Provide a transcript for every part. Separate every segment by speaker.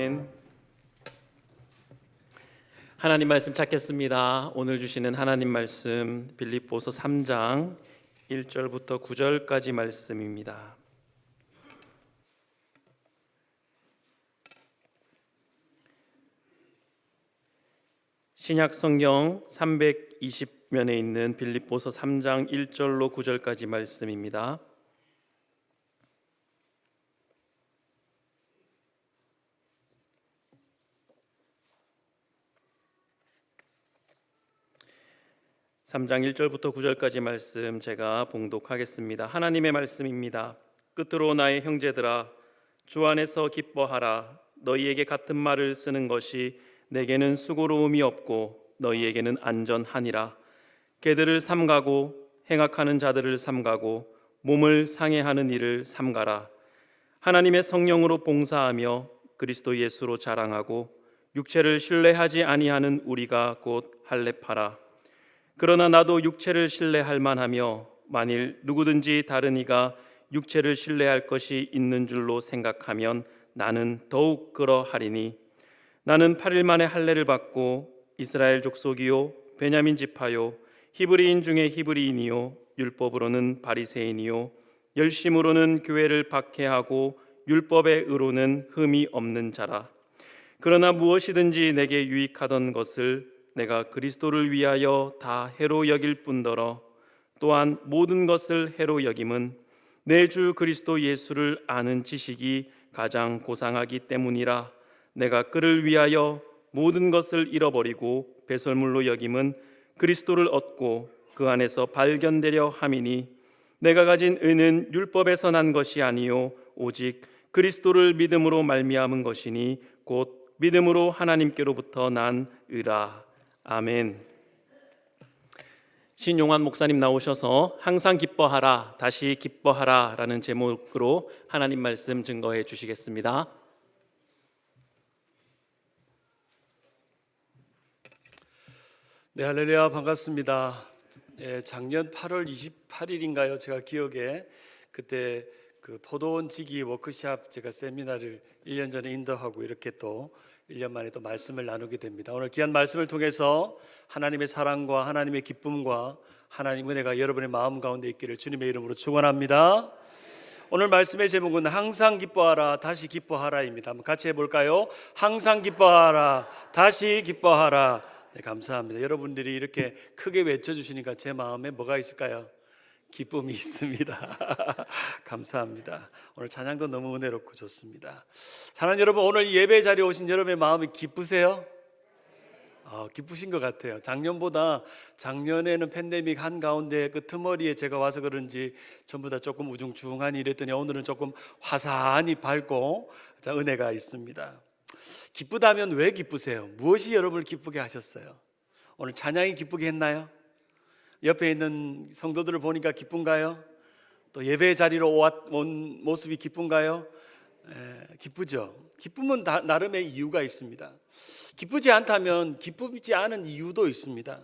Speaker 1: 아멘. 하나님 말씀 찾겠습니다. 오늘 주시는 하나님 말씀 빌립보서 3장 1절부터 9절까지 말씀입니다. 신약 성경 320면에 있는 빌립보서 3장 1절로 9절까지 말씀입니다. 삼 장 1절부터 9절까지 말씀 제가 봉독하겠습니다. 하나님의 말씀입니다. 끝으로 나의 형제들아, 주 안에서 기뻐하라. 너희에게 같은 말을 쓰는 것이 내게는 수고로움이 없고 너희에게는 안전하니라. 개들을 삼가고 행악하는 자들을 삼가고 몸을 상해하는 일을 삼가라. 하나님의 성령으로 봉사하며 그리스도 예수로 자랑하고 육체를 신뢰하지 아니하는 우리가 곧 할례파라. 그러나 나도 육체를 신뢰할 만하며 만일 누구든지 다른 이가 육체를 신뢰할 것이 있는 줄로 생각하면 나는 더욱 그러하리니 나는 8일 만에 할례를 받고 이스라엘 족속이요 베냐민 지파요 히브리인 중에 히브리인이요 율법으로는 바리새인이요 열심으로는 교회를 박해하고 율법의 의로는 흠이 없는 자라. 그러나 무엇이든지 내게 유익하던 것을 내가 그리스도를 위하여 다 해로 여길 뿐더러 또한 모든 것을 해로 여김은 내 주 그리스도 예수를 아는 지식이 가장 고상하기 때문이라. 내가 그를 위하여 모든 것을 잃어버리고 배설물로 여김은 그리스도를 얻고 그 안에서 발견되려 함이니 내가 가진 의는 율법에서 난 것이 아니요 오직 그리스도를 믿음으로 말미암은 것이니 곧 믿음으로 하나님께로부터 난 의라. 아멘. 신용환 목사님 나오셔서 항상 기뻐하라, 다시 기뻐하라 라는 제목으로 하나님 말씀 증거해 주시겠습니다.
Speaker 2: 네, 할렐루야, 반갑습니다. 작년 8월 28일인가요? 제가 기억에 그때 그 포도원 지기 워크샵 제가 세미나를 1년 전에 인도하고 이렇게 또 1년 만에 또 말씀을 나누게 됩니다. 오늘 귀한 말씀을 통해서 하나님의 사랑과 하나님의 기쁨과 하나님 은혜가 여러분의 마음 가운데 있기를 주님의 이름으로 축원합니다. 오늘 말씀의 제목은 항상 기뻐하라, 다시 기뻐하라입니다. 한번 같이 해볼까요? 항상 기뻐하라, 다시 기뻐하라. 네, 감사합니다. 여러분들이 이렇게 크게 외쳐주시니까 제 마음에 뭐가 있을까요? 기쁨이 있습니다. 감사합니다. 오늘 찬양도 너무 은혜롭고 좋습니다. 사랑하는 여러분, 오늘 예배 자리에 오신 여러분의 마음이 기쁘세요? 기쁘신 것 같아요. 작년에는 팬데믹 한가운데 그 틈머리에 제가 와서 그런지 전부 다 조금 우중충하니 이랬더니 오늘은 조금 화사하니 밝고 은혜가 있습니다. 기쁘다면 왜 기쁘세요? 무엇이 여러분을 기쁘게 하셨어요? 오늘 찬양이 기쁘게 했나요? 옆에 있는 성도들을 보니까 기쁜가요? 또 예배 자리로 온 모습이 기쁜가요? 기쁘죠. 기쁨은 나름의 이유가 있습니다. 기쁘지 않다면 기쁘지 않은 이유도 있습니다.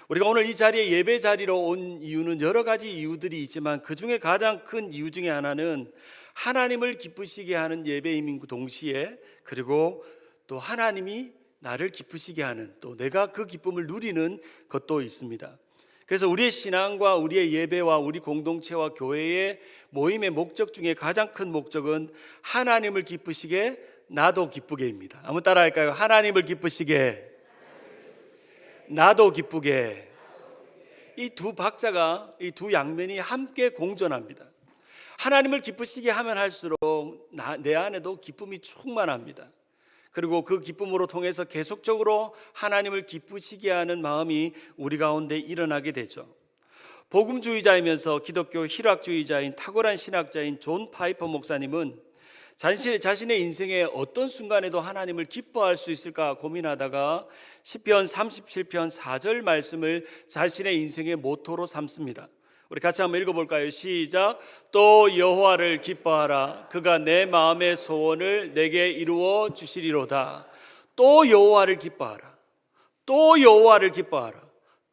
Speaker 2: 우리가 오늘 이 자리에 예배 자리로 온 이유는 여러 가지 이유들이 있지만 그 중에 가장 큰 이유 중에 하나는 하나님을 기쁘시게 하는 예배임인 동시에 그리고 또 하나님이 나를 기쁘시게 하는 또 내가 그 기쁨을 누리는 것도 있습니다. 그래서 우리의 신앙과 우리의 예배와 우리 공동체와 교회의 모임의 목적 중에 가장 큰 목적은 하나님을 기쁘시게 나도 기쁘게입니다. 한번 따라할까요? 하나님을 기쁘시게 나도 기쁘게. 이 두 박자가, 이 두 양면이 함께 공존합니다. 하나님을 기쁘시게 하면 할수록 내 안에도 기쁨이 충만합니다. 그리고 그 기쁨으로 통해서 계속적으로 하나님을 기쁘시게 하는 마음이 우리 가운데 일어나게 되죠. 복음주의자이면서 기독교 희락주의자인 탁월한 신학자인 존 파이퍼 목사님은 자신의 인생의 어떤 순간에도 하나님을 기뻐할 수 있을까 고민하다가 시편 37편 4절 말씀을 자신의 인생의 모토로 삼습니다. 우리 같이 한번 읽어볼까요? 시작. 또 여호와를 기뻐하라. 그가 내 마음의 소원을 내게 이루어 주시리로다. 또 여호와를 기뻐하라. 또 여호와를 기뻐하라.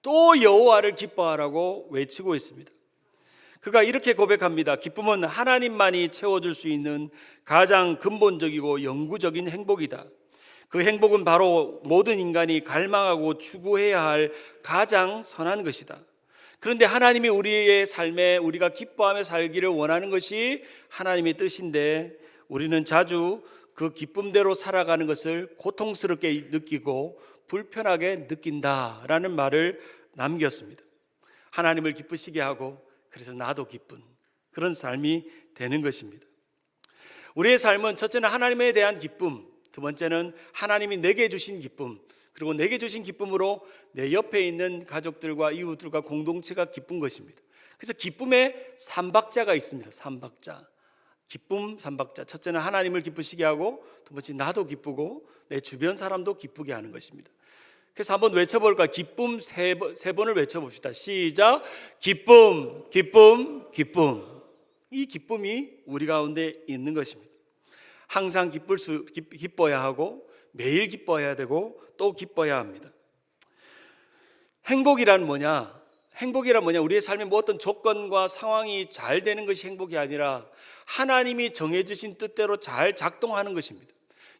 Speaker 2: 또 여호와를 기뻐하라고 외치고 있습니다. 그가 이렇게 고백합니다. 기쁨은 하나님만이 채워줄 수 있는 가장 근본적이고 영구적인 행복이다. 그 행복은 바로 모든 인간이 갈망하고 추구해야 할 가장 선한 것이다. 그런데 하나님이 우리의 삶에 우리가 기뻐하며 살기를 원하는 것이 하나님의 뜻인데 우리는 자주 그 기쁨대로 살아가는 것을 고통스럽게 느끼고 불편하게 느낀다라는 말을 남겼습니다. 하나님을 기쁘시게 하고 그래서 나도 기쁜 그런 삶이 되는 것입니다. 우리의 삶은 첫째는 하나님에 대한 기쁨, 두 번째는 하나님이 내게 주신 기쁨, 그리고 내게 주신 기쁨으로 내 옆에 있는 가족들과 이웃들과 공동체가 기쁜 것입니다. 그래서 기쁨의 삼박자가 있습니다. 삼박자. 기쁨 삼박자. 첫째는 하나님을 기쁘시게 하고 두 번째 나도 기쁘고 내 주변 사람도 기쁘게 하는 것입니다. 그래서 한번 외쳐볼까요? 기쁨 세 번을 외쳐봅시다. 시작. 기쁨, 기쁨, 기쁨. 이 기쁨이 우리 가운데 있는 것입니다. 항상 기뻐야 하고 매일 기뻐해야 되고 또 기뻐야 합니다. 행복이란 뭐냐? 우리의 삶에 뭐 어떤 조건과 상황이 잘 되는 것이 행복이 아니라 하나님이 정해주신 뜻대로 잘 작동하는 것입니다.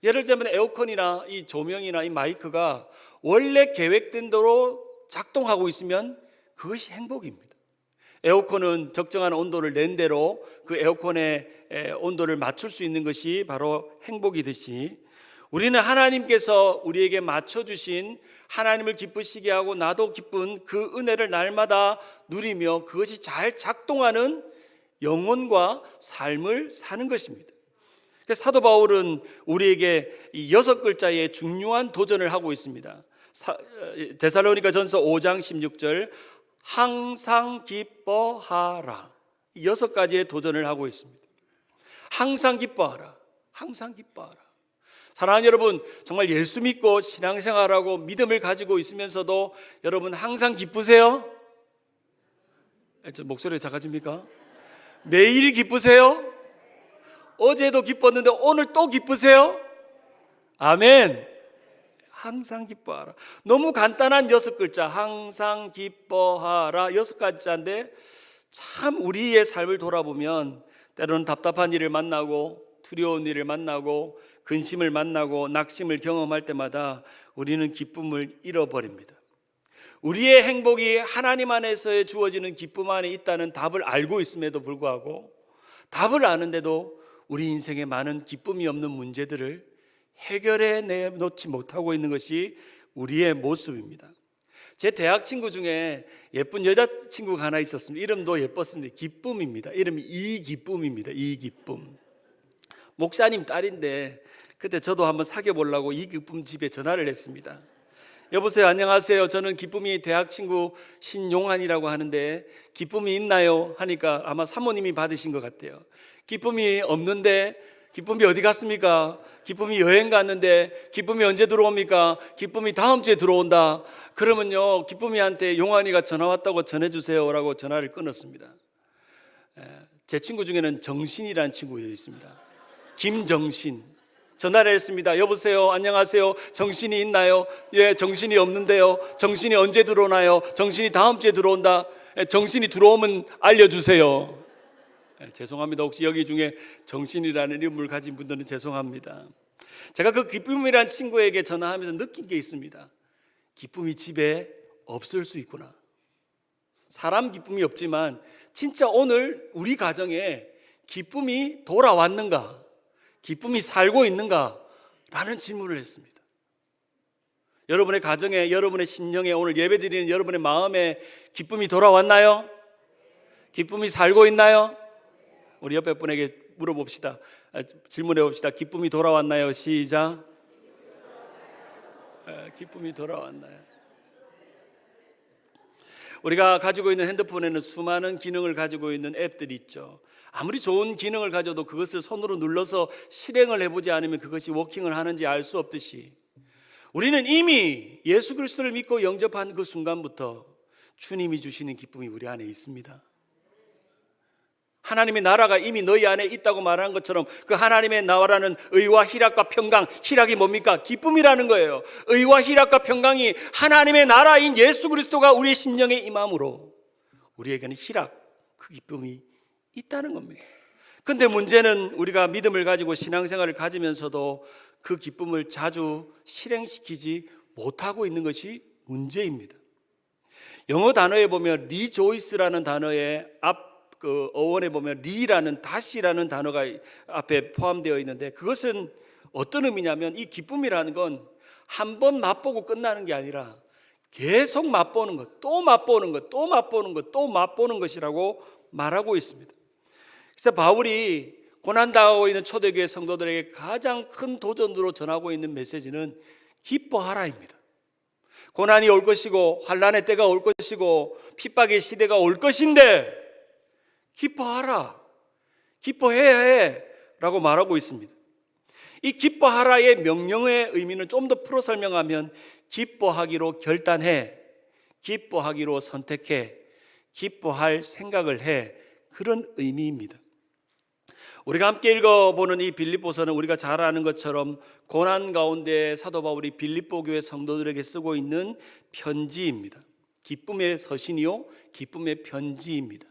Speaker 2: 예를 들면 에어컨이나 이 조명이나 이 마이크가 원래 계획된 대로 작동하고 있으면 그것이 행복입니다. 에어컨은 적정한 온도를 낸 대로 그 에어컨의 온도를 맞출 수 있는 것이 바로 행복이듯이 우리는 하나님께서 우리에게 맞춰주신 하나님을 기쁘시게 하고 나도 기쁜 그 은혜를 날마다 누리며 그것이 잘 작동하는 영혼과 삶을 사는 것입니다. 그래서 사도 바울은 우리에게 이 6글자의 중요한 도전을 하고 있습니다. 데살로니가전서 5장 16절 항상 기뻐하라. 6가지의 도전을 하고 있습니다. 항상 기뻐하라. 항상 기뻐하라. 사랑하는 여러분, 정말 예수 믿고 신앙생활하고 믿음을 가지고 있으면서도 여러분 항상 기쁘세요? 목소리가 작아집니까? 매일 기쁘세요? 어제도 기뻤는데 오늘 또 기쁘세요? 아멘. 항상 기뻐하라. 너무 간단한 6글자, 항상 기뻐하라 6글자인데 참 우리의 삶을 돌아보면 때로는 답답한 일을 만나고 두려운 일을 만나고 근심을 만나고 낙심을 경험할 때마다 우리는 기쁨을 잃어버립니다. 우리의 행복이 하나님 안에서 주어지는 기쁨 안에 있다는 답을 알고 있음에도 불구하고 답을 아는데도 우리 인생에 많은 기쁨이 없는 문제들을 해결해 내놓지 못하고 있는 것이 우리의 모습입니다. 제 대학 친구 중에 예쁜 여자친구가 하나 있었습니다. 이름도 예뻤습니다. 기쁨입니다. 이름이 이기쁨입니다. 이기쁨. 목사님 딸인데 그때 저도 한번 사귀어 보려고 이기쁨 집에 전화를 했습니다. 여보세요, 안녕하세요. 저는 기쁨이 대학 친구 신용환이라고 하는데 기쁨이 있나요? 하니까 아마 사모님이 받으신 것 같아요. 기쁨이 없는데 기쁨이 어디 갔습니까? 기쁨이 여행 갔는데 기쁨이 언제 들어옵니까? 기쁨이 다음 주에 들어온다. 그러면요 기쁨이한테 용환이가 전화 왔다고 전해주세요 라고 전화를 끊었습니다. 제 친구 중에는 정신이라는 친구가 있습니다. 김정신. 전화를 했습니다. 여보세요, 안녕하세요. 정신이 있나요? 예, 정신이 없는데요. 정신이 언제 들어오나요? 정신이 다음 주에 들어온다. 정신이 들어오면 알려주세요. 죄송합니다. 혹시 여기 중에 정신이라는 이름을 가진 분들은 죄송합니다. 제가 그 기쁨이라는 친구에게 전화하면서 느낀 게 있습니다. 기쁨이 집에 없을 수 있구나. 사람 기쁨이 없지만 진짜 오늘 우리 가정에 기쁨이 돌아왔는가? 기쁨이 살고 있는가? 라는 질문을 했습니다. 여러분의 가정에, 여러분의 심령에, 오늘 예배드리는 여러분의 마음에 기쁨이 돌아왔나요? 기쁨이 살고 있나요? 우리 옆에 분에게 물어봅시다. 질문해 봅시다. 기쁨이 돌아왔나요? 시작. 기쁨이 돌아왔나요? 우리가 가지고 있는 핸드폰에는 수많은 기능을 가지고 있는 앱들이 있죠. 아무리 좋은 기능을 가져도 그것을 손으로 눌러서 실행을 해보지 않으면 그것이 워킹을 하는지 알 수 없듯이 우리는 이미 예수 그리스도를 믿고 영접한 그 순간부터 주님이 주시는 기쁨이 우리 안에 있습니다. 하나님의 나라가 이미 너희 안에 있다고 말하는 것처럼 그 하나님의 나라는 의와 희락과 평강, 희락이 뭡니까? 기쁨이라는 거예요. 의와 희락과 평강이 하나님의 나라인 예수 그리스도가 우리의 심령에 임함으로 우리에게는 희락, 그 기쁨이 있다는 겁니다. 근데 문제는 우리가 믿음을 가지고 신앙생활을 가지면서도 그 기쁨을 자주 실행시키지 못하고 있는 것이 문제입니다. 영어 단어에 보면 rejoice라는 단어의 그 어원에 보면 re라는 다시라는 단어가 앞에 포함되어 있는데, 그것은 어떤 의미냐면 이 기쁨이라는 건 한 번 맛보고 끝나는 게 아니라 계속 맛보는 것, 또 맛보는 것, 또 맛보는 것, 또 맛보는 것이라고 말하고 있습니다. 그래서 바울이 고난당하고 있는 초대교회 성도들에게 가장 큰 도전으로 전하고 있는 메시지는 기뻐하라입니다. 고난이 올 것이고 환난의 때가 올 것이고 핍박의 시대가 올 것인데 기뻐하라, 기뻐해야 해 라고 말하고 있습니다. 이 기뻐하라의 명령의 의미는 좀 더 풀어 설명하면 기뻐하기로 결단해, 기뻐하기로 선택해, 기뻐할 생각을 해, 그런 의미입니다. 우리가 함께 읽어보는 이 빌립보서는 우리가 잘 아는 것처럼 고난 가운데 사도 바울이 빌립보 교회 성도들에게 쓰고 있는 편지입니다. 기쁨의 서신이요, 기쁨의 편지입니다.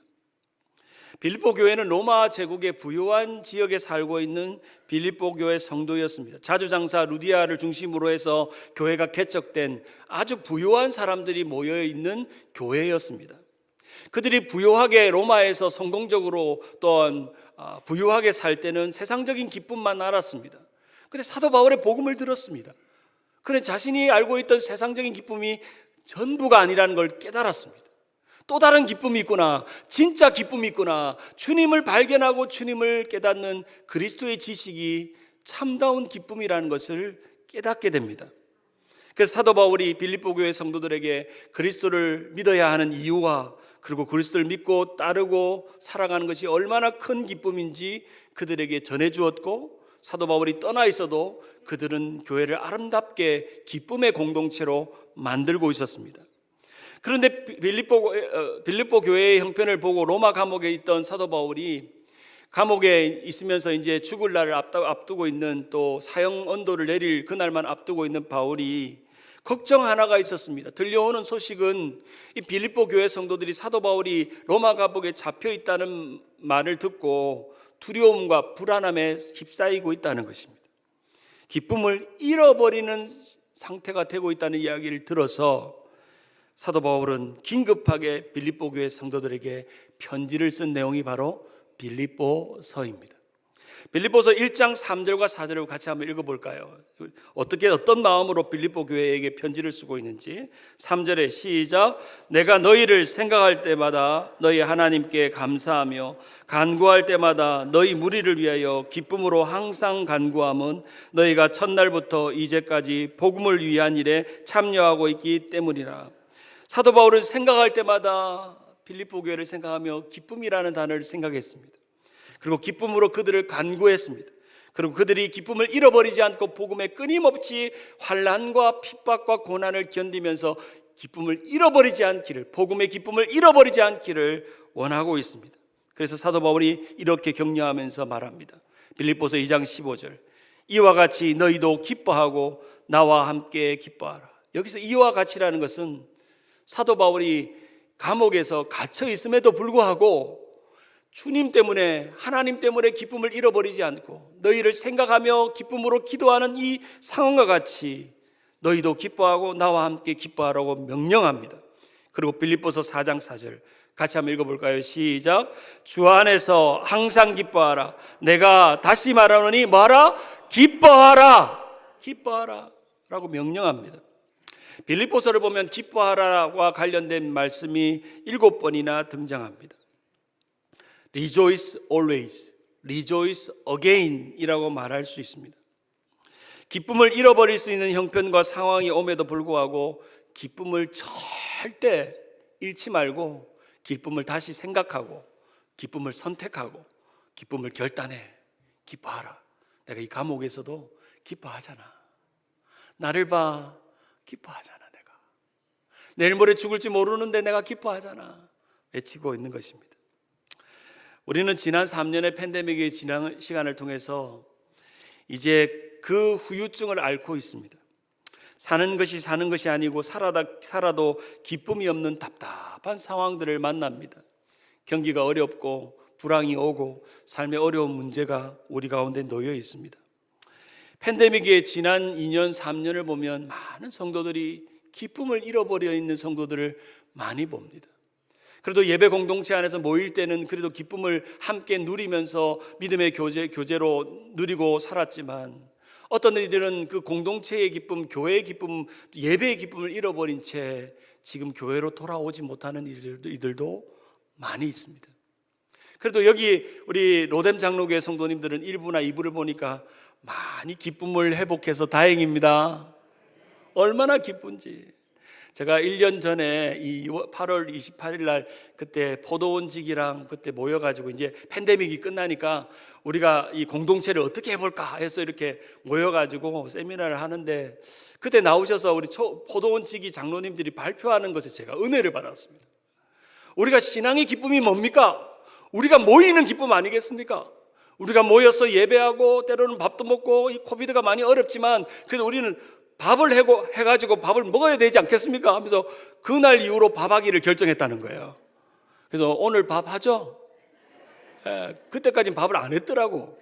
Speaker 2: 빌립보 교회는 로마 제국의 부유한 지역에 살고 있는 빌립보 교회 성도였습니다. 자주장사 루디아를 중심으로 해서 교회가 개척된 아주 부유한 사람들이 모여 있는 교회였습니다. 그들이 부유하게 로마에서 성공적으로 또한 부유하게 살 때는 세상적인 기쁨만 알았습니다. 그런데 사도 바울의 복음을 들었습니다. 그런데 자신이 알고 있던 세상적인 기쁨이 전부가 아니라는 걸 깨달았습니다. 또 다른 기쁨이 있구나, 진짜 기쁨이 있구나, 주님을 발견하고 주님을 깨닫는 그리스도의 지식이 참다운 기쁨이라는 것을 깨닫게 됩니다. 그래서 사도 바울이 빌립보 교회 성도들에게 그리스도를 믿어야 하는 이유와 그리고 그리스도를 믿고 따르고 살아가는 것이 얼마나 큰 기쁨인지 그들에게 전해주었고, 사도 바울이 떠나 있어도 그들은 교회를 아름답게 기쁨의 공동체로 만들고 있었습니다. 그런데 빌립보 교회의 형편을 보고 로마 감옥에 있던 사도 바울이 감옥에 있으면서 이제 죽을 날을 앞두고 있는, 또 사형 언도를 내릴 그날만 앞두고 있는 바울이 걱정 하나가 있었습니다. 들려오는 소식은 이 빌립보 교회 성도들이 사도 바울이 로마 감옥에 잡혀 있다는 말을 듣고 두려움과 불안함에 휩싸이고 있다는 것입니다. 기쁨을 잃어버리는 상태가 되고 있다는 이야기를 들어서 사도 바울은 긴급하게 빌립보 교회 성도들에게 편지를 쓴 내용이 바로 빌립보서입니다. 빌립보서 1장 3절과 4절을 같이 한번 읽어볼까요? 어떤 마음으로 빌립보 교회에게 편지를 쓰고 있는지. 3절에 시작. 내가 너희를 생각할 때마다 너희 하나님께 감사하며 간구할 때마다 너희 무리를 위하여 기쁨으로 항상 간구함은 너희가 첫날부터 이제까지 복음을 위한 일에 참여하고 있기 때문이라. 사도 바울은 생각할 때마다 빌립보 교회를 생각하며 기쁨이라는 단어를 생각했습니다. 그리고 기쁨으로 그들을 간구했습니다. 그리고 그들이 기쁨을 잃어버리지 않고 복음에 끊임없이 환난과 핍박과 고난을 견디면서 기쁨을 잃어버리지 않기를, 복음의 기쁨을 잃어버리지 않기를 원하고 있습니다. 그래서 사도 바울이 이렇게 격려하면서 말합니다. 빌립보서 2장 15절. 이와 같이 너희도 기뻐하고 나와 함께 기뻐하라. 여기서 이와 같이라는 것은 사도 바울이 감옥에서 갇혀 있음에도 불구하고 주님 때문에, 하나님 때문에 기쁨을 잃어버리지 않고 너희를 생각하며 기쁨으로 기도하는 이 상황과 같이 너희도 기뻐하고 나와 함께 기뻐하라고 명령합니다. 그리고 빌립보서 4장 4절 같이 한번 읽어볼까요? 시작. 주 안에서 항상 기뻐하라. 내가 다시 말하노니 뭐하라? 기뻐하라. 기뻐하라 라고 명령합니다. 빌립보서를 보면 기뻐하라와 관련된 말씀이 7번이나 등장합니다. Rejoice always, rejoice again 이라고 말할 수 있습니다. 기쁨을 잃어버릴 수 있는 형편과 상황이 옴에도 불구하고 기쁨을 절대 잃지 말고 기쁨을 다시 생각하고 기쁨을 선택하고 기쁨을 결단해. 기뻐하라. 내가 이 감옥에서도 기뻐하잖아. 나를 봐. 기뻐하잖아. 내가 내일 모레 죽을지 모르는데 내가 기뻐하잖아. 외치고 있는 것입니다. 우리는 지난 3년의 팬데믹의 지난 시간을 통해서 이제 그 후유증을 앓고 있습니다. 사는 것이 아니고 살아도 기쁨이 없는 답답한 상황들을 만납니다. 경기가 어렵고 불황이 오고 삶의 어려운 문제가 우리 가운데 놓여 있습니다. 팬데믹의 지난 2년, 3년을 보면 많은 성도들이 기쁨을 잃어버려 있는 성도들을 많이 봅니다. 그래도 예배 공동체 안에서 모일 때는 그래도 기쁨을 함께 누리면서 믿음의 교제로 누리고 살았지만 어떤 이들은 그 공동체의 기쁨, 교회의 기쁨, 예배의 기쁨을 잃어버린 채 지금 교회로 돌아오지 못하는 이들도 많이 있습니다. 그래도 여기 우리 로뎀 장로교회 성도님들은 1부나 2부를 보니까 많이 기쁨을 회복해서 다행입니다. 얼마나 기쁜지. 제가 1년 전에 이 8월 28일 날 그때 포도원지기랑 그때 모여가지고 이제 팬데믹이 끝나니까 우리가 이 공동체를 어떻게 해볼까 해서 이렇게 모여가지고 세미나를 하는데 그때 나오셔서 우리 포도원지기 장로님들이 발표하는 것에 제가 은혜를 받았습니다. 우리가 신앙의 기쁨이 뭡니까? 우리가 모이는 기쁨 아니겠습니까? 우리가 모여서 예배하고 때로는 밥도 먹고 이 코비드가 많이 어렵지만 그래도 우리는 밥을 해가지고 밥을 먹어야 되지 않겠습니까? 하면서 그날 이후로 밥하기를 결정했다는 거예요. 그래서 오늘 밥 하죠? 그때까지는 밥을 안 했더라고.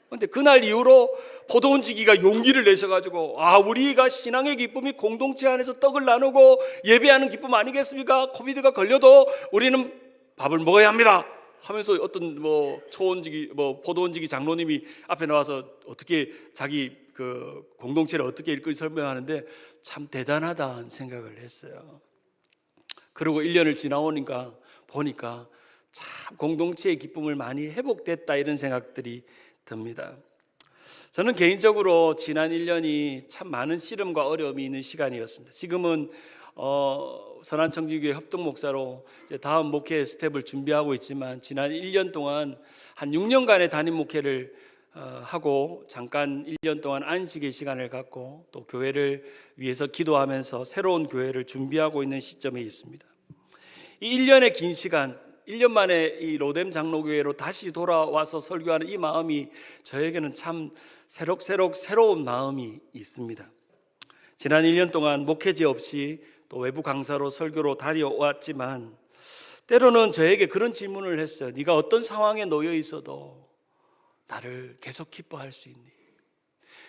Speaker 2: 근데 그날 이후로 포도원지기가 용기를 내셔가지고 우리가 신앙의 기쁨이 공동체 안에서 떡을 나누고 예배하는 기쁨 아니겠습니까? 코비드가 걸려도 우리는 밥을 먹어야 합니다. 하면서 어떤 포도원지기 장로님이 앞에 나와서 어떻게 자기 그 공동체를 어떻게 이끌 설명하는데 참 대단하다는 생각을 했어요. 그리고 1년을 지나오니까 보니까 참 공동체의 기쁨을 많이 회복됐다 이런 생각들이 듭니다. 저는 개인적으로 지난 1년이 참 많은 시름과 어려움이 있는 시간이었습니다. 지금은 선한청지교회 협동 목사로 이제 다음 목회 스텝을 준비하고 있지만 지난 1년 동안 한 6년간의 담임 목회를 하고 잠깐 1년 동안 안식의 시간을 갖고 또 교회를 위해서 기도하면서 새로운 교회를 준비하고 있는 시점에 있습니다. 이 1년의 긴 시간, 1년 만에 이 로뎀 장로교회로 다시 돌아와서 설교하는 이 마음이 저에게는 참 새록새록 새로운 마음이 있습니다. 지난 1년 동안 목회지 없이 또 외부 강사로 설교로 다녀왔지만 때로는 저에게 그런 질문을 했어요. 네가 어떤 상황에 놓여 있어도 나를 계속 기뻐할 수 있니?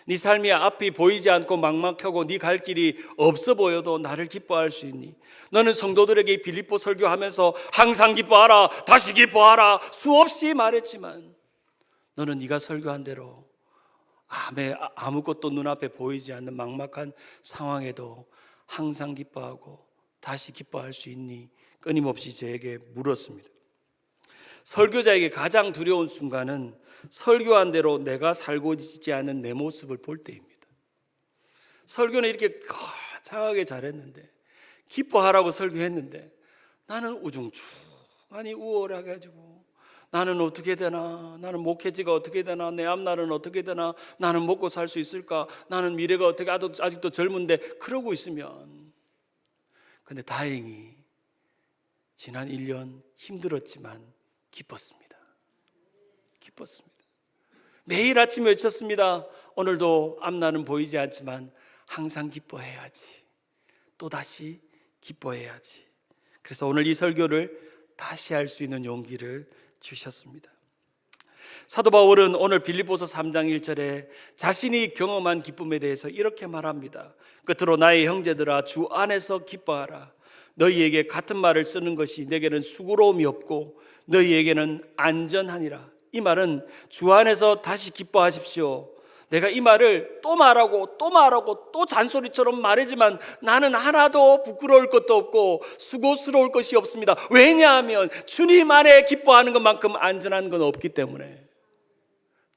Speaker 2: 네 삶이 앞이 보이지 않고 막막하고 네 갈 길이 없어 보여도 나를 기뻐할 수 있니? 너는 성도들에게 빌립보 설교하면서 항상 기뻐하라, 다시 기뻐하라 수없이 말했지만 너는 네가 설교한 대로 아무것도 눈앞에 보이지 않는 막막한 상황에도 항상 기뻐하고 다시 기뻐할 수 있니? 끊임없이 저에게 물었습니다. 설교자에게 가장 두려운 순간은 설교한 대로 내가 살고 있지 않은 내 모습을 볼 때입니다. 설교는 이렇게 거창하게 잘했는데 기뻐하라고 설교했는데 나는 우중충하니 우월해가지고 나는 어떻게 되나, 나는 목회지가 어떻게 되나, 내 앞날은 어떻게 되나, 나는 먹고 살 수 있을까, 나는 미래가 어떻게, 아직도 젊은데 그러고 있으면. 근데 다행히 지난 1년 힘들었지만 기뻤습니다. 매일 아침 외쳤습니다. 오늘도 앞날은 보이지 않지만 항상 기뻐해야지. 또다시 기뻐해야지. 그래서 오늘 이 설교를 다시 할 수 있는 용기를 주셨습니다. 사도 바울은 오늘 빌립보서 3장 1절에 자신이 경험한 기쁨에 대해서 이렇게 말합니다. 끝으로 나의 형제들아 주 안에서 기뻐하라. 너희에게 같은 말을 쓰는 것이 내게는 수고로움이 없고 너희에게는 안전하니라. 이 말은 주 안에서 다시 기뻐하십시오. 내가 이 말을 또 말하고 또 잔소리처럼 말하지만 나는 하나도 부끄러울 것도 없고 수고스러울 것이 없습니다. 왜냐하면 주님 안에 기뻐하는 것만큼 안전한 건 없기 때문에.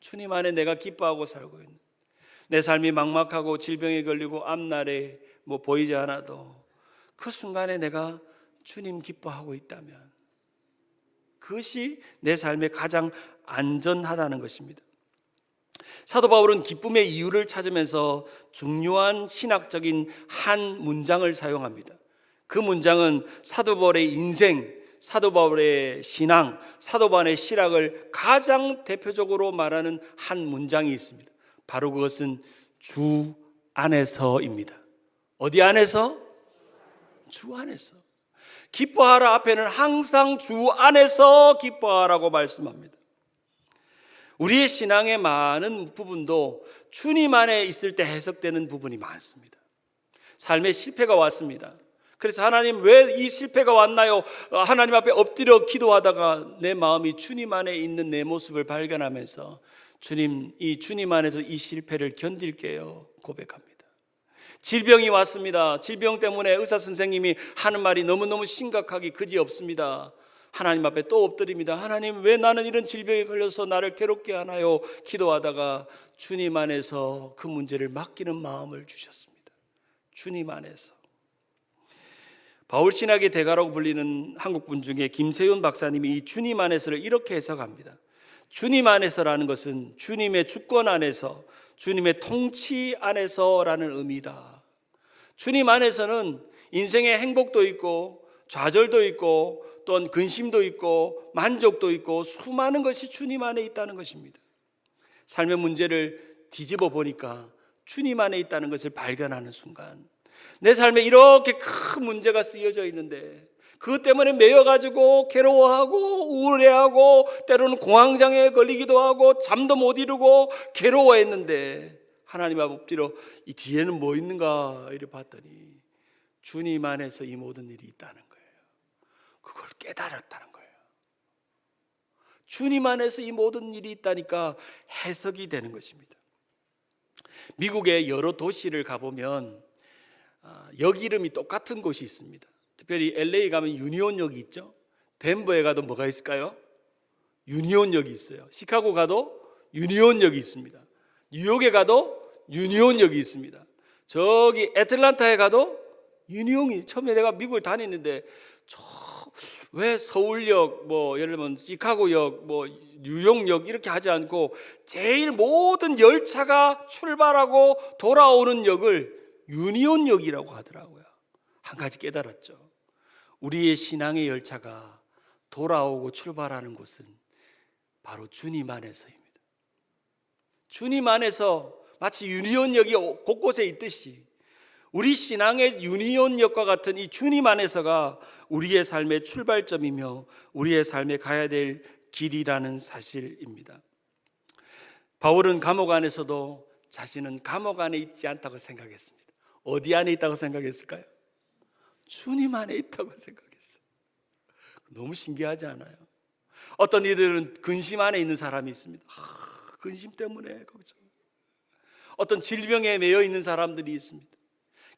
Speaker 2: 주님 안에 내가 기뻐하고 살고 있는, 내 삶이 막막하고 질병에 걸리고 앞날에 보이지 않아도 그 순간에 내가 주님 기뻐하고 있다면 그것이 내 삶에 가장 안전하다는 것입니다. 사도 바울은 기쁨의 이유를 찾으면서 중요한 신학적인 한 문장을 사용합니다. 그 문장은 사도 바울의 인생, 사도 바울의 신앙, 사도 바울의 실학을 가장 대표적으로 말하는 한 문장이 있습니다. 바로 그것은 주 안에서입니다. 어디 안에서? 주 안에서. 기뻐하라 앞에는 항상 주 안에서 기뻐하라고 말씀합니다. 우리의 신앙의 많은 부분도 주님 안에 있을 때 해석되는 부분이 많습니다. 삶에 실패가 왔습니다. 그래서 하나님 왜 이 실패가 왔나요? 하나님 앞에 엎드려 기도하다가 내 마음이 주님 안에 있는 내 모습을 발견하면서 주님, 이 주님 안에서 이 실패를 견딜게요 고백합니다. 질병이 왔습니다. 질병 때문에 의사 선생님이 하는 말이 너무너무 심각하기 그지없습니다. 하나님 앞에 또 엎드립니다. 하나님 왜 나는 이런 질병에 걸려서 나를 괴롭게 하나요? 기도하다가 주님 안에서 그 문제를 맡기는 마음을 주셨습니다. 주님 안에서. 바울 신학의 대가라고 불리는 한국분 중에 김세윤 박사님이 이 주님 안에서를 이렇게 해석합니다. 주님 안에서라는 것은 주님의 주권 안에서, 주님의 통치 안에서라는 의미다. 주님 안에서는 인생의 행복도 있고 좌절도 있고 또한 근심도 있고 만족도 있고 수많은 것이 주님 안에 있다는 것입니다. 삶의 문제를 뒤집어 보니까 주님 안에 있다는 것을 발견하는 순간, 내 삶에 이렇게 큰 문제가 쓰여져 있는데 그것 때문에 매여가지고 괴로워하고 우울해하고 때로는 공황장애에 걸리기도 하고 잠도 못 이루고 괴로워했는데 하나님 앞에 엎드려 이 뒤에는 뭐 있는가 이래 봤더니 주님 안에서 이 모든 일이 있다는 거예요. 그걸 깨달았다는 거예요. 주님 안에서 이 모든 일이 있다니까 해석이 되는 것입니다. 미국의 여러 도시를 가보면 역 이름이 똑같은 곳이 있습니다. 특별히 LA 가면 유니온역이 있죠. 덴버에 가도 뭐가 있을까요? 유니온역이 있어요. 시카고 가도 유니온역이 있습니다. 뉴욕에 가도 유니온역이 있습니다. 저기 애틀란타에 가도 유니온이, 처음에 내가 미국을 다녔는데 왜 서울역, 뭐 예를 들면 시카고역, 뭐 뉴욕역 이렇게 하지 않고 제일 모든 열차가 출발하고 돌아오는 역을 유니온역이라고 하더라고요. 한 가지 깨달았죠. 우리의 신앙의 열차가 돌아오고 출발하는 곳은 바로 주님 안에서입니다. 주님 안에서 마치 유니온역이 곳곳에 있듯이 우리 신앙의 유니온역과 같은 이 주님 안에서가 우리의 삶의 출발점이며 우리의 삶에 가야 될 길이라는 사실입니다. 바울은 감옥 안에서도 자신은 감옥 안에 있지 않다고 생각했습니다. 어디 안에 있다고 생각했을까요? 주님 안에 있다고 생각했어요. 너무 신기하지 않아요? 어떤 이들은 근심 안에 있는 사람이 있습니다. 근심 때문에 걱정. 어떤 질병에 매여 있는 사람들이 있습니다.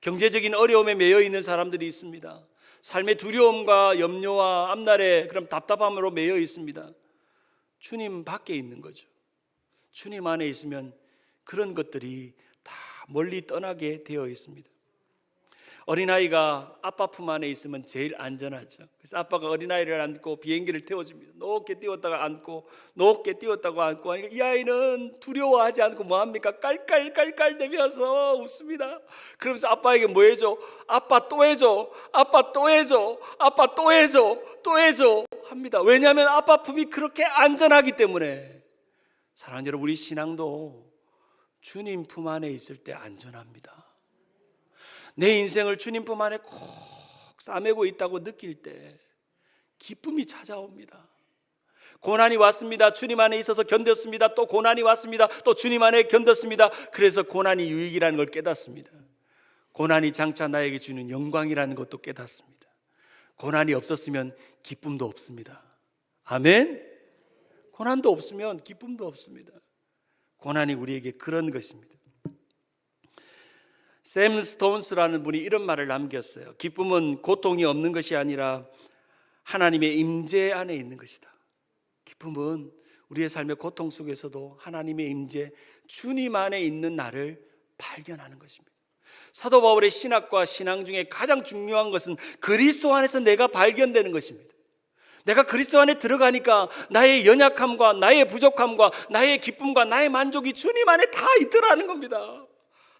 Speaker 2: 경제적인 어려움에 매여 있는 사람들이 있습니다. 삶의 두려움과 염려와 앞날의 그런 답답함으로 매여 있습니다. 주님 밖에 있는 거죠. 주님 안에 있으면 그런 것들이 다 멀리 떠나게 되어 있습니다. 어린아이가 아빠 품 안에 있으면 제일 안전하죠. 그래서 아빠가 어린아이를 안고 비행기를 태워줍니다. 높게 띄웠다가 안고, 높게 띄웠다가 안고 하니까 이 아이는 두려워하지 않고 뭐합니까? 깔깔깔깔대면서 웃습니다. 그러면서 아빠에게 뭐 해줘? 아빠 또 해줘, 아빠 또 해줘, 아빠 또 해줘, 또 해줘 합니다. 왜냐하면 아빠 품이 그렇게 안전하기 때문에. 사랑하는 여러분, 우리 신앙도 주님 품 안에 있을 때 안전합니다. 내 인생을 주님 품 안에 꼭 싸매고 있다고 느낄 때 기쁨이 찾아옵니다. 고난이 왔습니다. 주님 안에 있어서 견뎠습니다. 또 고난이 왔습니다. 또 주님 안에 견뎠습니다. 그래서 고난이 유익이라는 걸 깨닫습니다. 고난이 장차 나에게 주는 영광이라는 것도 깨닫습니다. 고난이 없었으면 기쁨도 없습니다. 아멘. 고난도 없으면 기쁨도 없습니다. 고난이 우리에게 그런 것입니다. 샘 스톤스라는 분이 이런 말을 남겼어요. 기쁨은 고통이 없는 것이 아니라 하나님의 임재 안에 있는 것이다. 기쁨은 우리의 삶의 고통 속에서도 하나님의 임재, 주님 안에 있는 나를 발견하는 것입니다. 사도 바울의 신학과 신앙 중에 가장 중요한 것은 그리스도 안에서 내가 발견되는 것입니다. 내가 그리스도 안에 들어가니까 나의 연약함과 나의 부족함과 나의 기쁨과 나의 만족이 주님 안에 다 있더라는 겁니다.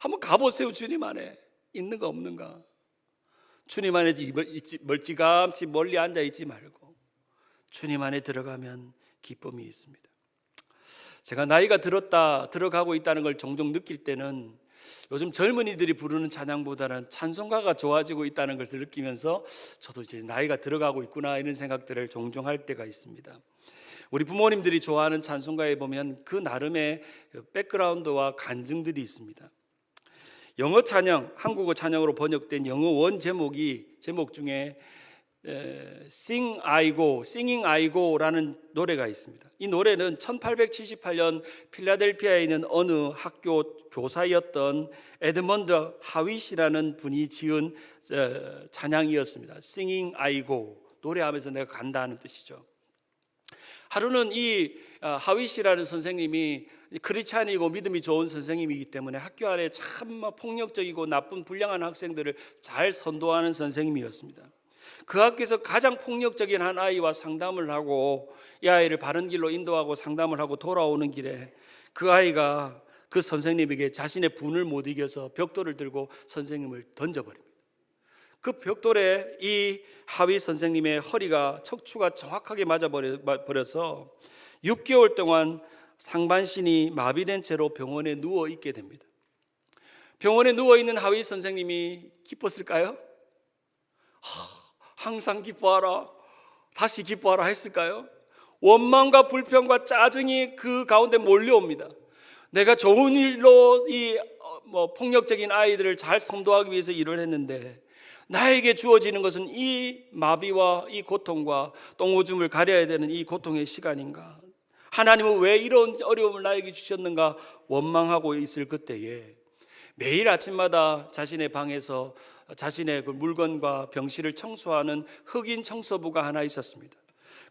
Speaker 2: 한번 가보세요. 주님 안에 있는가 없는가. 주님 안에 멀찌감치 멀리 앉아있지 말고 주님 안에 들어가면 기쁨이 있습니다. 제가 나이가 들어가고 있다는 걸 종종 느낄 때는 요즘 젊은이들이 부르는 찬양보다는 찬송가가 좋아지고 있다는 것을 느끼면서 저도 이제 나이가 들어가고 있구나 이런 생각들을 종종 할 때가 있습니다. 우리 부모님들이 좋아하는 찬송가에 보면 그 나름의 백그라운드와 간증들이 있습니다. 영어 찬양, 한국어 찬양으로 번역된 영어 원 제목 중에 Sing I Go, Singing I Go라는 노래가 있습니다. 이 노래는 1878년 필라델피아에 있는 어느 학교 교사였던 에드먼드 하윗이라는 분이 지은 찬양이었습니다. Singing I Go, 노래하면서 내가 간다는 뜻이죠. 하루는 이 하윗이라는 선생님이 크리스찬이고 믿음이 좋은 선생님이기 때문에 학교 안에 참 폭력적이고 나쁜 불량한 학생들을 잘 선도하는 선생님이었습니다. 그 학교에서 가장 폭력적인 한 아이와 상담을 하고 이 아이를 바른 길로 인도하고 상담을 하고 돌아오는 길에 그 아이가 그 선생님에게 자신의 분을 못 이겨서 벽돌을 들고 선생님을 던져버립니다. 그 벽돌에 이 하위 선생님의 허리가 척추가 정확하게 맞아버려서 6개월 동안 상반신이 마비된 채로 병원에 누워 있게 됩니다. 병원에 누워 있는 하위 선생님이 기뻤을까요? 항상 기뻐하라, 다시 기뻐하라 했을까요? 원망과 불평과 짜증이 그 가운데 몰려옵니다. 내가 좋은 일로 이 폭력적인 아이들을 잘 선도하기 위해서 일을 했는데 나에게 주어지는 것은 이 마비와 이 고통과 똥오줌을 가려야 되는 이 고통의 시간인가? 하나님은 왜 이런 어려움을 나에게 주셨는가 원망하고 있을 그때에 매일 아침마다 자신의 방에서 자신의 그 물건과 병실을 청소하는 흑인 청소부가 하나 있었습니다.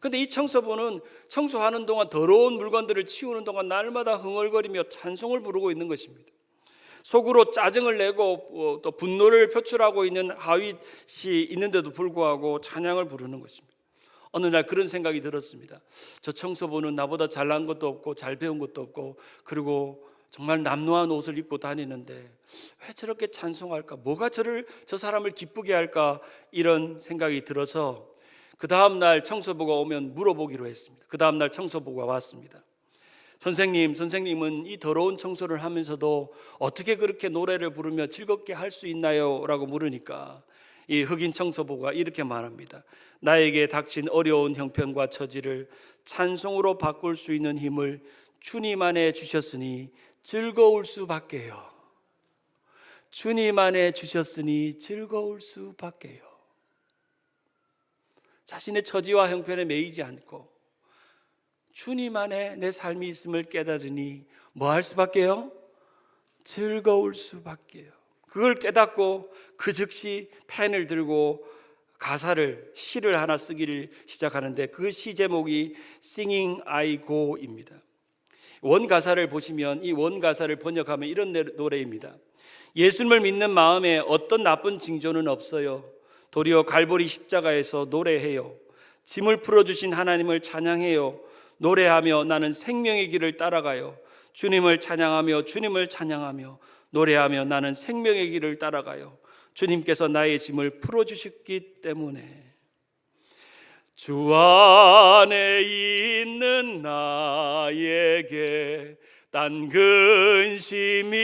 Speaker 2: 그런데 이 청소부는 청소하는 동안 더러운 물건들을 치우는 동안 날마다 흥얼거리며 찬송을 부르고 있는 것입니다. 속으로 짜증을 내고 또 분노를 표출하고 있는 하윗이 있는데도 불구하고 찬양을 부르는 것입니다. 어느 날 그런 생각이 들었습니다. 저 청소부는 나보다 잘난 것도 없고 잘 배운 것도 없고 그리고 정말 남루한 옷을 입고 다니는데 왜 저렇게 찬송할까? 뭐가 저 사람을 기쁘게 할까? 이런 생각이 들어서 그 다음 날 청소부가 오면 물어보기로 했습니다. 그 다음 날 청소부가 왔습니다. 선생님은 이 더러운 청소를 하면서도 어떻게 그렇게 노래를 부르며 즐겁게 할 수 있나요? 라고 물으니까 이 흑인 청소부가 이렇게 말합니다. 나에게 닥친 어려운 형편과 처지를 찬송으로 바꿀 수 있는 힘을 주님 안에 주셨으니 즐거울 수밖에요. 주님 안에 주셨으니 즐거울 수밖에요. 자신의 처지와 형편에 매이지 않고 주님 안에 내 삶이 있음을 깨달으니 뭐 할 수밖에요? 즐거울 수밖에요. 그걸 깨닫고 그 즉시 펜을 들고 시를 하나 쓰기를 시작하는데 그 시 제목이 Singing I Go입니다. 원 가사를 보시면 이 원 가사를 번역하면 이런 노래입니다. 예수님을 믿는 마음에 어떤 나쁜 징조는 없어요. 도리어 갈보리 십자가에서 노래해요. 짐을 풀어주신 하나님을 찬양해요. 노래하며 나는 생명의 길을 따라가요. 주님을 찬양하며 노래하며 나는 생명의 길을 따라가요. 주님께서 나의 짐을 풀어주셨기 때문에 주 안에 있는 나에게 딴 근심이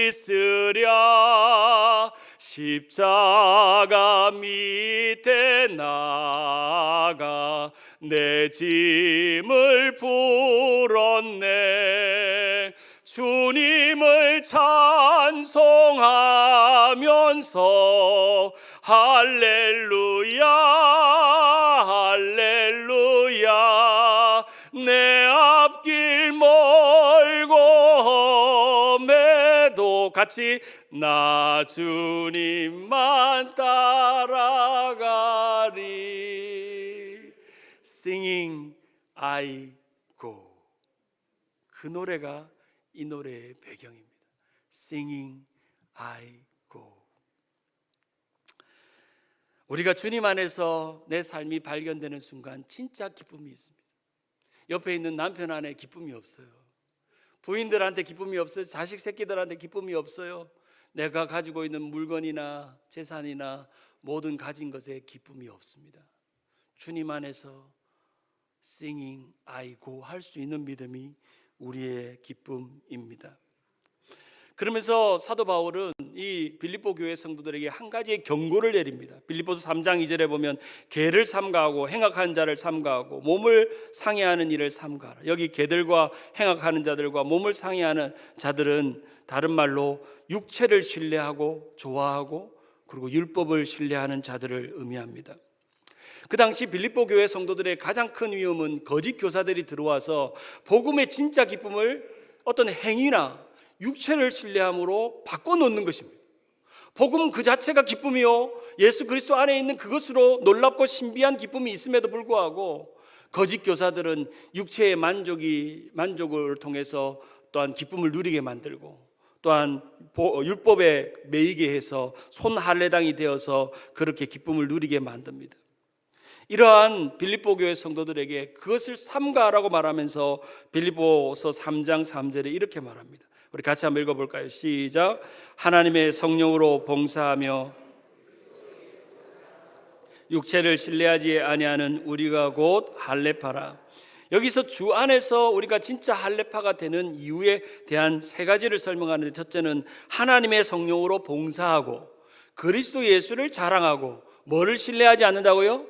Speaker 2: 있으랴 십자가 밑에 나가 내 짐을 풀었네. 주님을 찬송하면서 할렐루야 할렐루야 내 앞길 멀고 험해도 같이 나 주님만 따라가리. Singing I Go. 그 노래가 이 노래의 배경입니다. Singing I Go. 우리가 주님 안에서 내 삶이 발견되는 순간 진짜 기쁨이 있습니다. 옆에 있는 남편 안에 기쁨이 없어요. 부인들한테 기쁨이 없어요. 자식 새끼들한테 기쁨이 없어요. 내가 가지고 있는 물건이나 재산이나 모든 가진 것에 기쁨이 없습니다. 주님 안에서 Singing I Go 할 수 있는 믿음이 우리의 기쁨입니다. 그러면서 사도 바울은 이 빌립보 교회 성도들에게 한 가지의 경고를 내립니다. 빌립보서 3장 2절에 보면 개를 삼가하고 행악하는 자를 삼가하고 몸을 상해하는 일을 삼가하라. 여기 개들과 행악하는 자들과 몸을 상해하는 자들은 다른 말로 육체를 신뢰하고 좋아하고 그리고 율법을 신뢰하는 자들을 의미합니다. 그 당시 빌립보 교회 성도들의 가장 큰 위험은 거짓 교사들이 들어와서 복음의 진짜 기쁨을 어떤 행위나 육체를 신뢰함으로 바꿔놓는 것입니다. 복음은 그 자체가 기쁨이요, 예수 그리스도 안에 있는 그것으로 놀랍고 신비한 기쁨이 있음에도 불구하고 거짓 교사들은 육체의 만족을 통해서 또한 기쁨을 누리게 만들고 또한 율법에 매이게 해서 손할례당이 되어서 그렇게 기쁨을 누리게 만듭니다. 이러한 빌립보 교회 성도들에게 그것을 삼가라고 말하면서 빌립보서 3장 3절에 이렇게 말합니다. 우리 같이 한번 읽어볼까요? 시작. 하나님의 성령으로 봉사하며 육체를 신뢰하지 아니하는 우리가 곧 할례파라. 여기서 주 안에서 우리가 진짜 할례파가 되는 이유에 대한 세 가지를 설명하는데, 첫째는 하나님의 성령으로 봉사하고 그리스도 예수를 자랑하고 뭐를 신뢰하지 않는다고요?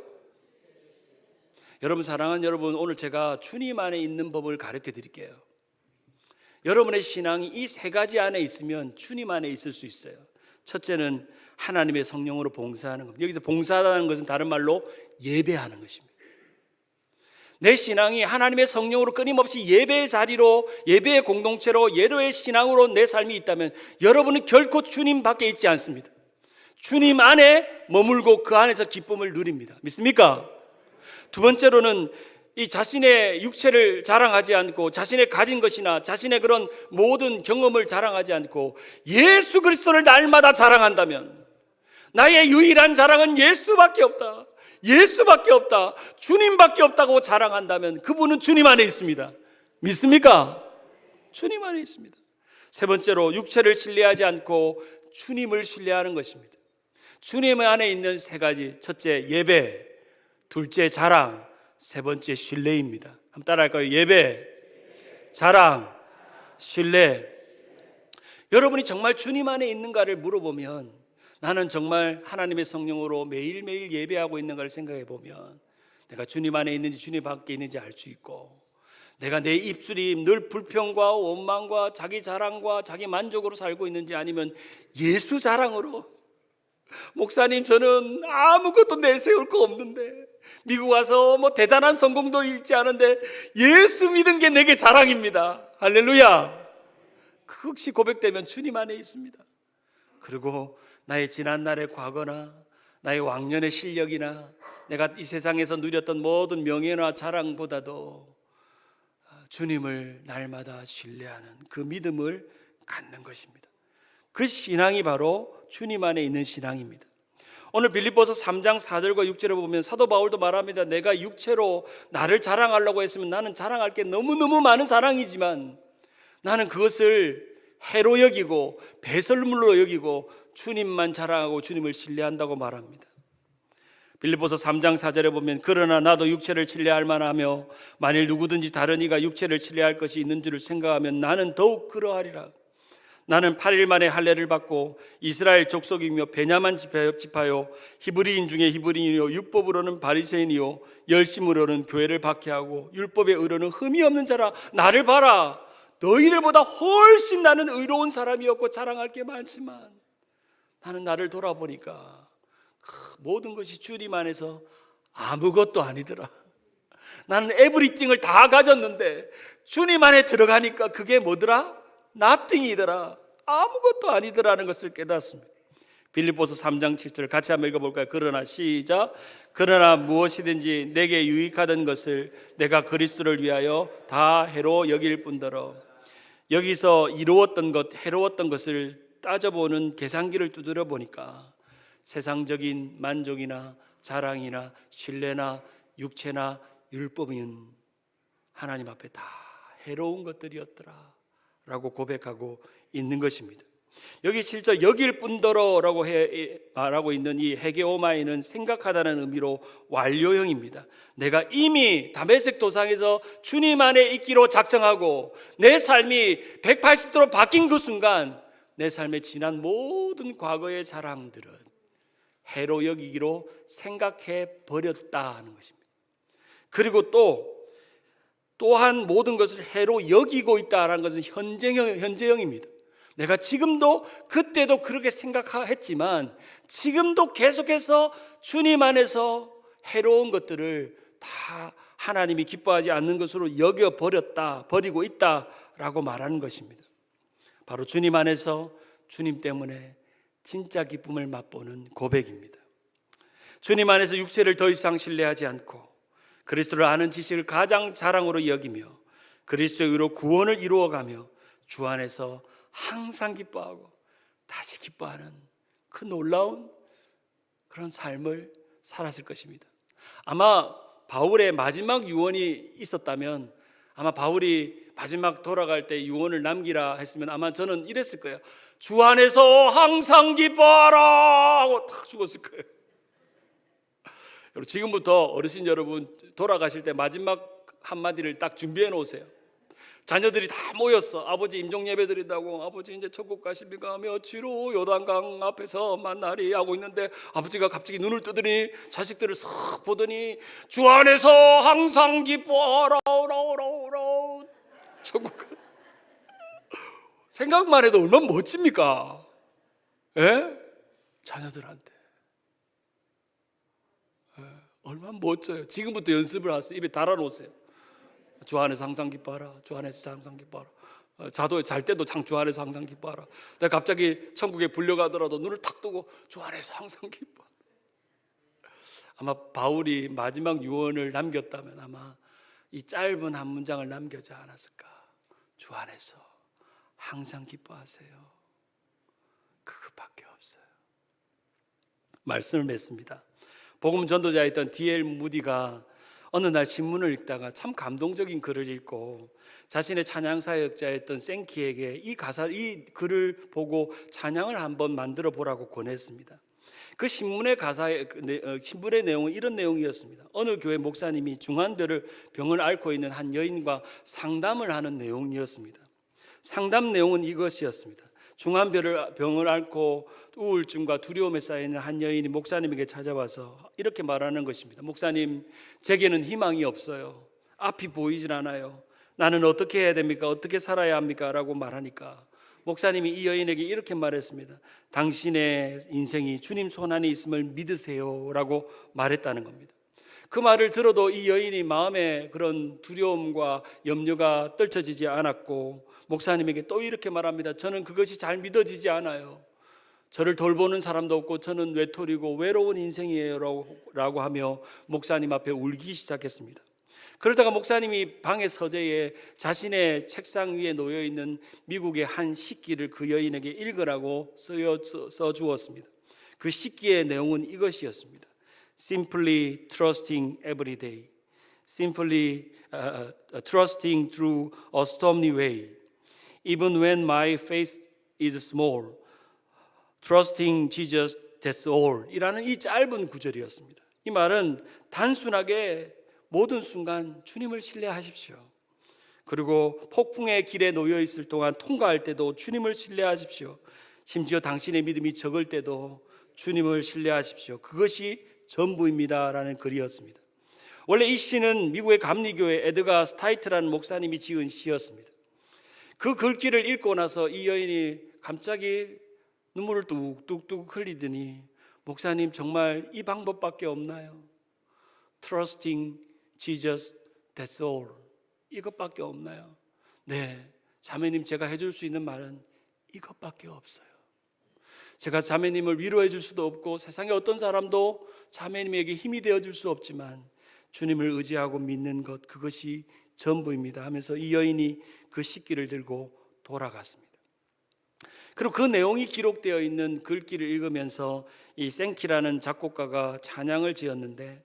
Speaker 2: 여러분 사랑하는 여러분, 오늘 제가 주님 안에 있는 법을 가르쳐 드릴게요. 여러분의 신앙이 이 세 가지 안에 있으면 주님 안에 있을 수 있어요. 첫째는 하나님의 성령으로 봉사하는 겁니다. 여기서 봉사하는 것은 다른 말로 예배하는 것입니다. 내 신앙이 하나님의 성령으로 끊임없이 예배의 자리로, 예배의 공동체로, 예로의 신앙으로 내 삶이 있다면 여러분은 결코 주님 밖에 있지 않습니다. 주님 안에 머물고 그 안에서 기쁨을 누립니다. 믿습니까? 두 번째로는 이 자신의 육체를 자랑하지 않고 자신의 가진 것이나 자신의 그런 모든 경험을 자랑하지 않고 예수 그리스도를 날마다 자랑한다면, 나의 유일한 자랑은 예수밖에 없다, 예수밖에 없다, 주님밖에 없다고 자랑한다면 그분은 주님 안에 있습니다. 믿습니까? 주님 안에 있습니다. 세 번째로 육체를 신뢰하지 않고 주님을 신뢰하는 것입니다. 주님 안에 있는 세 가지, 첫째 예배, 둘째 자랑, 세 번째 신뢰입니다. 한번 따라할까요? 예배, 자랑, 신뢰. 여러분이 정말 주님 안에 있는가를 물어보면, 나는 정말 하나님의 성령으로 매일매일 예배하고 있는가를 생각해 보면 내가 주님 안에 있는지 주님 밖에 있는지 알 수 있고, 내가 내 입술이 늘 불평과 원망과 자기 자랑과 자기 만족으로 살고 있는지, 아니면 예수 자랑으로, 목사님 저는 아무것도 내세울 거 없는데, 미국 와서 뭐 대단한 성공도 있지 않은데 예수 믿은 게 내게 자랑입니다. 할렐루야. 그것이 고백되면 주님 안에 있습니다. 그리고 나의 지난날의 과거나 나의 왕년의 실력이나 내가 이 세상에서 누렸던 모든 명예나 자랑보다도 주님을 날마다 신뢰하는 그 믿음을 갖는 것입니다. 그 신앙이 바로 주님 안에 있는 신앙입니다. 오늘 빌립보서 3장 4절과 6절에 보면 사도 바울도 말합니다. 내가 육체로 나를 자랑하려고 했으면 나는 자랑할 게 너무너무 많은 사랑이지만 나는 그것을 해로 여기고 배설물로 여기고 주님만 자랑하고 주님을 신뢰한다고 말합니다. 빌립보서 3장 4절에 보면 그러나 나도 육체를 신뢰할 만하며 만일 누구든지 다른 이가 육체를 신뢰할 것이 있는 줄을 생각하면 나는 더욱 그러하리라. 나는 8일 만에 할례를 받고 이스라엘 족속이며 베냐민 지파요 히브리인 중에 히브리인이요 율법으로는 바리새인이요 열심으로는 교회를 박해하고 율법의 의로는 흠이 없는 자라. 나를 봐라, 너희들보다 훨씬 나는 의로운 사람이었고 자랑할 게 많지만 나는 나를 돌아보니까 모든 것이 주님 안에서 아무것도 아니더라. 나는 에브리띵을 다 가졌는데 주님 안에 들어가니까 그게 뭐더라? nothing이더라. 아무것도 아니더라는 것을 깨닫습니다. 빌립보서 3장 7절 같이 한번 읽어볼까요? 그러나 시작. 그러나 무엇이든지 내게 유익하던 것을 내가 그리스도를 위하여 다 해로 여길 뿐더러. 여기서 이루었던 것, 해로웠던 것을 따져보는 계산기를 두드려 보니까 세상적인 만족이나 자랑이나 신뢰나 육체나 율법은 하나님 앞에 다 해로운 것들이었더라 라고 고백하고 있는 것입니다. 여기 실제 여길 뿐더러라고 말하고 있는 이 헤게오마이는 생각하다는 의미로 완료형입니다. 내가 이미 다메섹 도상에서 주님 안에 있기로 작정하고 내 삶이 180도로 바뀐 그 순간 내 삶의 지난 모든 과거의 자랑들은 해로 여기기로 생각해 버렸다 하는 것입니다. 그리고 또한 모든 것을 해로 여기고 있다는 것은 현재형입니다. 내가 지금도 그때도 그렇게 생각했지만 지금도 계속해서 주님 안에서 해로운 것들을 다 하나님이 기뻐하지 않는 것으로 버리고 있다라고 말하는 것입니다. 바로 주님 안에서 주님 때문에 진짜 기쁨을 맛보는 고백입니다. 주님 안에서 육체를 더 이상 신뢰하지 않고 그리스도를 아는 지식을 가장 자랑으로 여기며 그리스도의 의로 구원을 이루어가며 주 안에서 항상 기뻐하고 다시 기뻐하는 그 놀라운 그런 삶을 살았을 것입니다. 아마 바울의 마지막 유언이 있었다면, 아마 바울이 마지막 돌아갈 때 유언을 남기라 했으면 아마 저는 이랬을 거예요. 주 안에서 항상 기뻐하라 하고 탁 죽었을 거예요. 지금부터 어르신 여러분 돌아가실 때 마지막 한마디를 딱 준비해 놓으세요. 자녀들이 다 모였어. 아버지 임종 예배 드린다고. 아버지 이제 천국 가십니까? 며칠 후 요단강 앞에서 만나리 하고 있는데 아버지가 갑자기 눈을 뜨더니 자식들을 싹 보더니 주 안에서 항상 기뻐하라 오라 천국. 생각만 해도 얼마나 멋집니까? 예? 자녀들한테 얼마나 멋져요. 지금부터 연습을 하세요. 입에 달아놓으세요. 주 안에서 항상 기뻐하라. 주 안에서 항상 기뻐하라. 자도 잘 때도 주 안에서 항상 기뻐하라. 내가 갑자기 천국에 불려가더라도 눈을 탁 뜨고 주 안에서 항상 기뻐하라. 아마 바울이 마지막 유언을 남겼다면 아마 이 짧은 한 문장을 남겨지 않았을까. 주 안에서 항상 기뻐하세요. 그것밖에 없어요. 말씀을 맺습니다. 복음 전도자였던 D.L. 무디가 어느 날 신문을 읽다가 참 감동적인 글을 읽고 자신의 찬양 사역자였던 생키에게 이 글을 보고 찬양을 한번 만들어 보라고 권했습니다. 그 신문의 내용은 이런 내용이었습니다. 어느 교회 목사님이 병을 앓고 있는 한 여인과 상담을 하는 내용이었습니다. 상담 내용은 이것이었습니다. 중환병을 앓고 우울증과 두려움에 쌓이는 한 여인이 목사님에게 찾아와서 이렇게 말하는 것입니다. 목사님, 제게는 희망이 없어요. 앞이 보이질 않아요. 나는 어떻게 해야 됩니까? 어떻게 살아야 합니까? 라고 말하니까 목사님이 이 여인에게 이렇게 말했습니다. 당신의 인생이 주님 손안에 있음을 믿으세요 라고 말했다는 겁니다. 그 말을 들어도 이 여인이 마음에 그런 두려움과 염려가 떨쳐지지 않았고 목사님에게 또 이렇게 말합니다. 저는 그것이 잘 믿어지지 않아요. 저를 돌보는 사람도 없고 저는 외톨이고 외로운 인생이에요 라고 하며 목사님 앞에 울기 시작했습니다. 그러다가 목사님이 방의 서재에 자신의 책상 위에 놓여있는 미국의 한 식기를 그 여인에게 읽으라고 써주었습니다. 그 식기의 내용은 이것이었습니다. Simply trusting every day. Simply trusting through a stormy way. Even when my faith is small. Trusting Jesus, that's all. 이라는 이 짧은 구절이었습니다. 이 말은 단순하게 모든 순간 주님을 신뢰하십시오. 그리고 폭풍의 길에 놓여 있을 동안 통과할 때도 주님을 신뢰하십시오. 심지어 당신의 믿음이 적을 때도 주님을 신뢰하십시오. 그것이 전부입니다라는 글이었습니다. 원래 이 시는 미국의 감리교회 에드가 스타이트라는 목사님이 지은 시였습니다. 그 글귀를 읽고 나서 이 여인이 갑자기 눈물을 뚝뚝뚝 흘리더니 목사님 정말 이 방법밖에 없나요? Trusting Jesus, that's all. 이것밖에 없나요? 네, 자매님 제가 해줄 수 있는 말은 이것밖에 없어요. 제가 자매님을 위로해 줄 수도 없고 세상의 어떤 사람도 자매님에게 힘이 되어줄 수 없지만 주님을 의지하고 믿는 것, 그것이 전부입니다 하면서 이 여인이 그 식기를 들고 돌아갔습니다. 그리고 그 내용이 기록되어 있는 글귀를 읽으면서 이 생키라는 작곡가가 찬양을 지었는데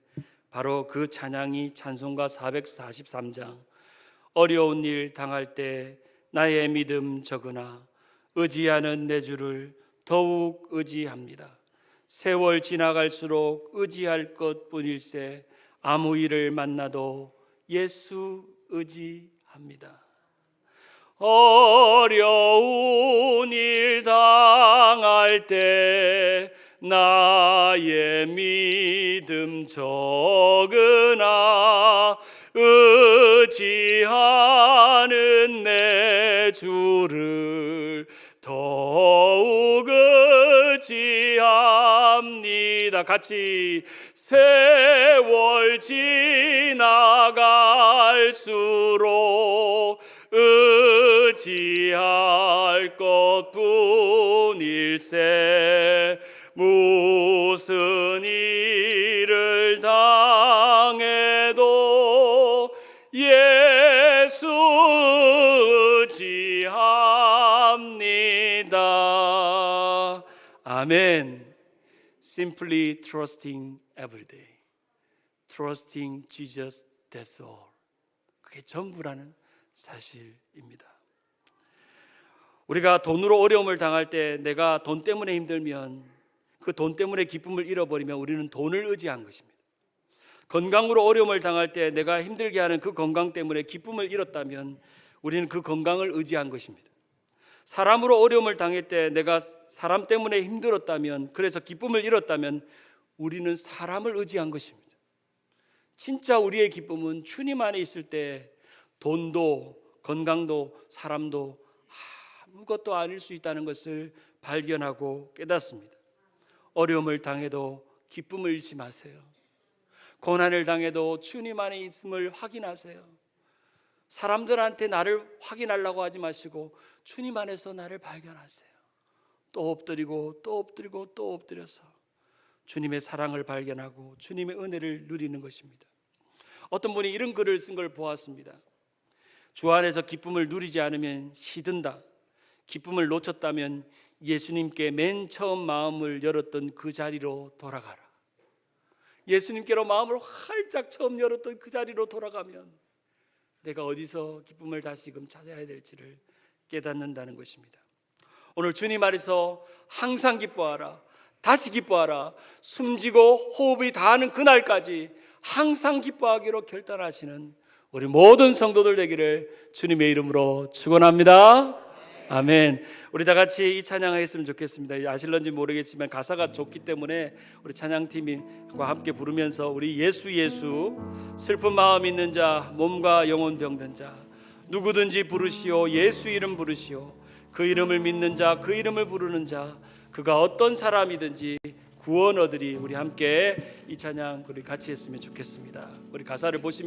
Speaker 2: 바로 그 찬양이 찬송가 443장 어려운 일 당할 때 나의 믿음 적으나 의지하는 내 주를 더욱 의지합니다. 세월 지나갈수록 의지할 것뿐일세 아무 일을 만나도 예수 의지합니다. 어려운 일 당할 때 나의 믿음 적으나 의지하는 내 주를 더욱 의지합니다. 같이 세월 지나갈수록 의지할 것뿐일세. 무슨 일을 당해도 예수 의지합니다. 아멘. Simply trusting every day. Trusting Jesus, that's all. 그게 전부라는 사실입니다. 우리가 돈으로 어려움을 당할 때 내가 돈 때문에 힘들면, 그 돈 때문에 기쁨을 잃어버리면 우리는 돈을 의지한 것입니다. 건강으로 어려움을 당할 때 내가 힘들게 하는 그 건강 때문에 기쁨을 잃었다면 우리는 그 건강을 의지한 것입니다. 사람으로 어려움을 당할 때 내가 사람 때문에 힘들었다면, 그래서 기쁨을 잃었다면 우리는 사람을 의지한 것입니다. 진짜 우리의 기쁨은 주님 안에 있을 때 돈도 건강도 사람도 아무것도 아닐 수 있다는 것을 발견하고 깨닫습니다. 어려움을 당해도 기쁨을 잃지 마세요. 고난을 당해도 주님 안에 있음을 확인하세요. 사람들한테 나를 확인하려고 하지 마시고 주님 안에서 나를 발견하세요. 또 엎드리고 또 엎드리고 또 엎드려서 주님의 사랑을 발견하고 주님의 은혜를 누리는 것입니다. 어떤 분이 이런 글을 쓴 걸 보았습니다. 주 안에서 기쁨을 누리지 않으면 시든다. 기쁨을 놓쳤다면 예수님께 맨 처음 마음을 열었던 그 자리로 돌아가라. 예수님께로 마음을 활짝 처음 열었던 그 자리로 돌아가면 내가 어디서 기쁨을 다시금 찾아야 될지를 깨닫는다는 것입니다. 오늘 주님 안에서 항상 기뻐하라, 다시 기뻐하라, 숨지고 호흡이 닿는 그날까지 항상 기뻐하기로 결단하시는 우리 모든 성도들 되기를 주님의 이름으로 축원합니다. 아멘. 우리 다 같이 이 찬양하였으면 좋겠습니다. 아실런지 모르겠지만 가사가 좋기 때문에 우리 찬양팀과 함께 부르면서 우리 예수 예수, 슬픈 마음 있는 자, 몸과 영혼 병든 자 누구든지 부르시오. 예수 이름 부르시오. 그 이름을 믿는 자, 그 이름을 부르는 자, 그가 어떤 사람이든지 구원 얻으리. 우리 함께 이 찬양 우리 같이 했으면 좋겠습니다. 우리 가사를 보시면